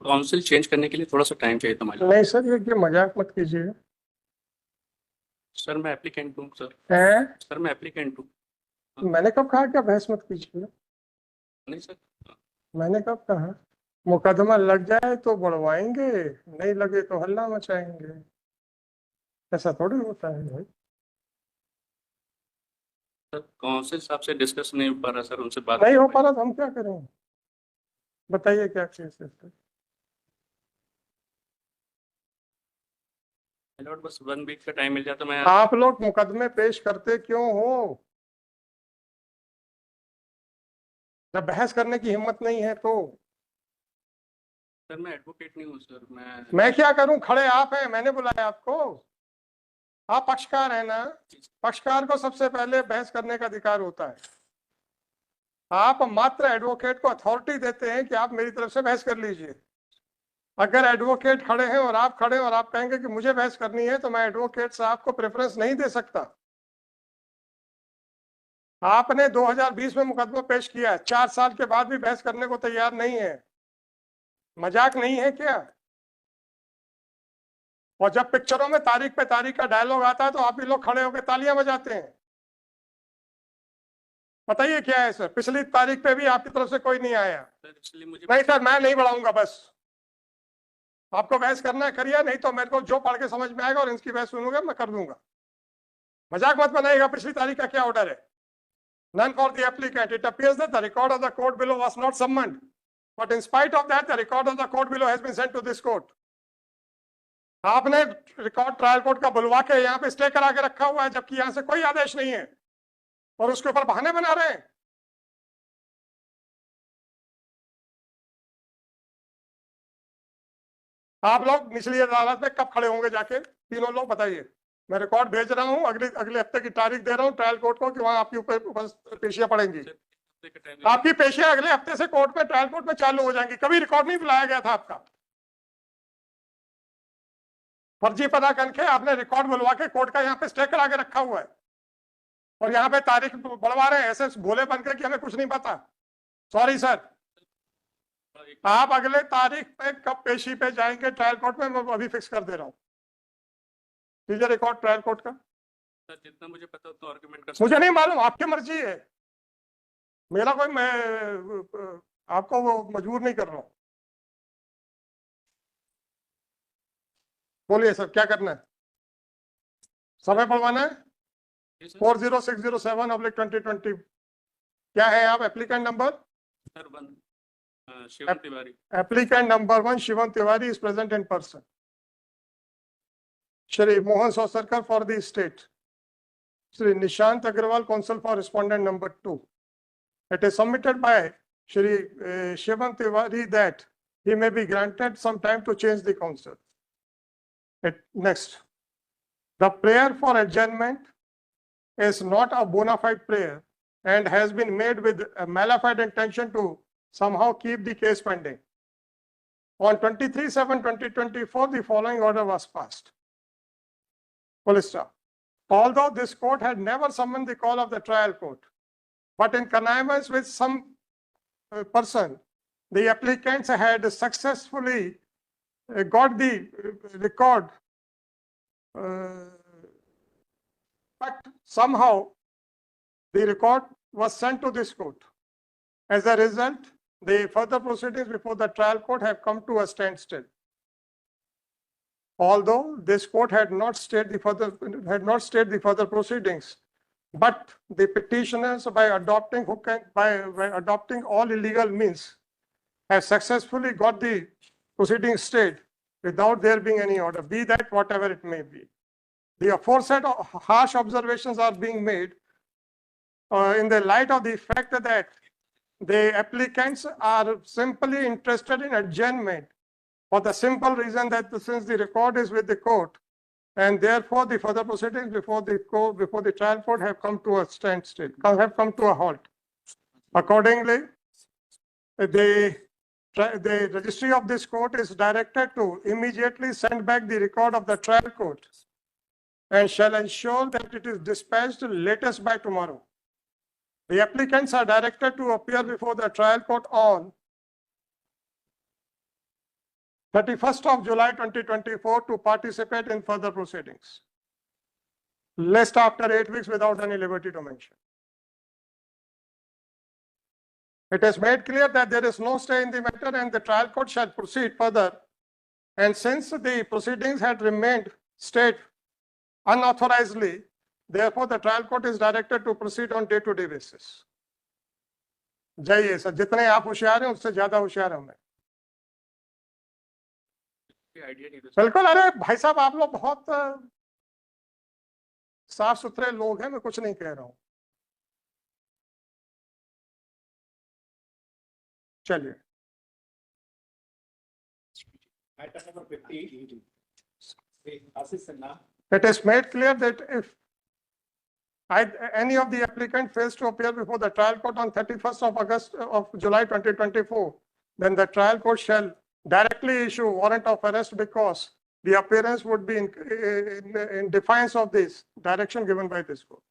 Council change करने के लिए थोड़ा सा टाइम चाहिए था मुझे। नहीं सर, ये मजाक मत कीजिए। सर मैं एप्लीकेंट हूँ सर। हैं? सर मैं एप्लीकेंट हूँ। मैंने कब कहा क्या बहस मत कीजिए? नहीं सर। मैंने कब कहा? मुकदमा लग जाए तो बढ़वाएंगे, नहीं लगे तो हल्ला मचाएंगे। ऐसा थोड़ी होता है भाई। सर काउंसिल साहब से डिस्कस नहीं हो पा रहा सर, उनसे बात नहीं नहीं हो हो पाई। पा रहा तो हम क्या करें? बताइए क्या केस है इसका? लॉर्ड बस 1 वीक का टाइम मिल जाता तो मैं। आप लोग मुकदमे पेश करते क्यों हो जब बहस करने की हिम्मत नहीं है तो? सर मैं एडवोकेट नहीं हूँ सर, मैं। मैं क्या करूं? खड़े आप हैं, मैंने बुलाया आपको। आप पक्षकार हैं ना? पक्षकार को सबसे पहले बहस करने का अधिकार होता है। आप मात्र एडवोकेट को अथॉरिटी देते हैं कि आप मेरी तरफ से बहस कर लीजिए। अगर एडवोकेट खड़े हैं और आप खड़े हैं और आप कहेंगे कि मुझे बहस करनी है, तो मैं एडवोकेट साहब को प्रेफरेंस नहीं दे सकता। आपने 2020 में मुकदमा पेश किया है, 4 साल के बाद भी बहस करने को तैयार नहीं है। मजाक नहीं है क्या? और जब पिक्चरों में तारीख पे तारीख का डायलॉग आता है तो आप भी लोग खड़े होकर तालियां बजाते हैं। बताइए क्या है सर? पिछली तारीख पे भी आपकी तरफ से कोई नहीं आया। सर इसलिए मुझे। नहीं सर, मैं नहीं बढ़ाऊंगा बस। आपको बहस करना है करिए, नहीं तो मेरे को जो पढ़ के समझ में आएगा और इनकी बहस सुनूंगा मैं कर दूंगा। मजाक मत बनाइएगा। पिछली तारीख का क्या ऑर्डर है? None for the applicant. It appears that the record of the court below was not summoned, but in spite of that, the record of the court below has been sent to this court. आपने record trial court का बुलवा के यहाँ पे stay करा के रखा हुआ है, जबकि यहाँ से कोई आदेश नहीं है और उसके ऊपर बहाने बना रहे हैं। आप लोग निचली अदालत में कब खड़े होंगे जाके? तीनों लोग बताइए। मैं रिकॉर्ड भेज रहा हूँ, अगले अगले हफ्ते की तारीख दे रहा हूँ ट्रायल कोर्ट को कि वहां आपकी ऊपर पेशियां पड़ेंगी। आपकी पेशियां अगले हफ्ते से कोर्ट में, ट्रायल कोर्ट में चालू हो जाएंगी। कभी रिकॉर्ड नहीं बुलाया गया था आपका। फर्जी पता करके आपने रिकॉर्ड बुलवा के कोर्ट का यहाँ पे स्टे करा के रखा हुआ है और यहाँ पे तारीख बढ़वा रहे हैं ऐसे भोले बन के कि हमें कुछ नहीं पता। Sorry sir. आप अगले तारीख पे कब पेशी पे जाएंगे ट्रायल कोर्ट में, मैं अभी फिक्स कर दे रहा हूँ। लीजिए रिकॉर्ड ट्रायल कोर्ट का। सर जितना मुझे पता उतना आर्गुमेंट कर मुझे नहीं मालूम, आपकी मर्जी है। मेरा कोई, मैं आपको वो मजबूर नहीं कर रहा हूँ। बोलिए सर, क्या करना है? समय बढ़वाना है? 40607/2020। क्या है आप? Applicant number? Sir 1 Shivam Tiwari. Applicant number 1 Shivam Tiwari is present in person. Shri Mohan Sosarkar for the state. Shri Nishant Agrawal, counsel for respondent number 2. It is submitted by Shri Shivam Tiwari that he may be granted some time to change the counsel. Next, the prayer for adjournment is not a bona fide prayer and has been made with a malified intention to somehow keep the case pending. On 23/7/2024, the following order was passed. Full stop. Although this court had never summoned the call of the trial court, but in connivance with some person, the applicants had successfully got the record, but somehow the record was sent to this court. As a result, the further proceedings before the trial court have come to a standstill. Although this court had not stayed the further proceedings, but the petitioners, by adopting all illegal means, have successfully got the proceedings stayed without there being any order, be that whatever it may be. The aforesaid harsh observations are being made in the light of the fact that the applicants are simply interested in adjournment for the simple reason that since the record is with the court, and therefore the further proceedings before the trial court have come to a standstill, have come to a halt. Accordingly, the registry of this court is directed to immediately send back the record of the trial court and shall ensure that it is dispatched latest by tomorrow. The applicants are directed to appear before the trial court on 31st of July 2024 to participate in further proceedings. List after 8 weeks without any liberty to mention. It is made clear that there is no stay in the matter and the trial court shall proceed further. And since the proceedings had remained stayed unauthorizedly, therefore the trial court is directed to proceed on day-to-day basis. जाइए sir, जितने आप होशियार हैं उससे ज्यादा होशियार हूं मैं। आइडिया नहीं था। बिल्कुल, अरे भाई साहब आप लोग बहुत साफ सुथरे लोग हैं, मैं कुछ नहीं कह रहा हूं। चलिए, Item number 50. Assis Sinha. it is made clear that if any of the applicant fails to appear before the trial court on 31st of July 2024, then the trial court shall directly issue warrant of arrest because the appearance would be in defiance of this direction given by this court.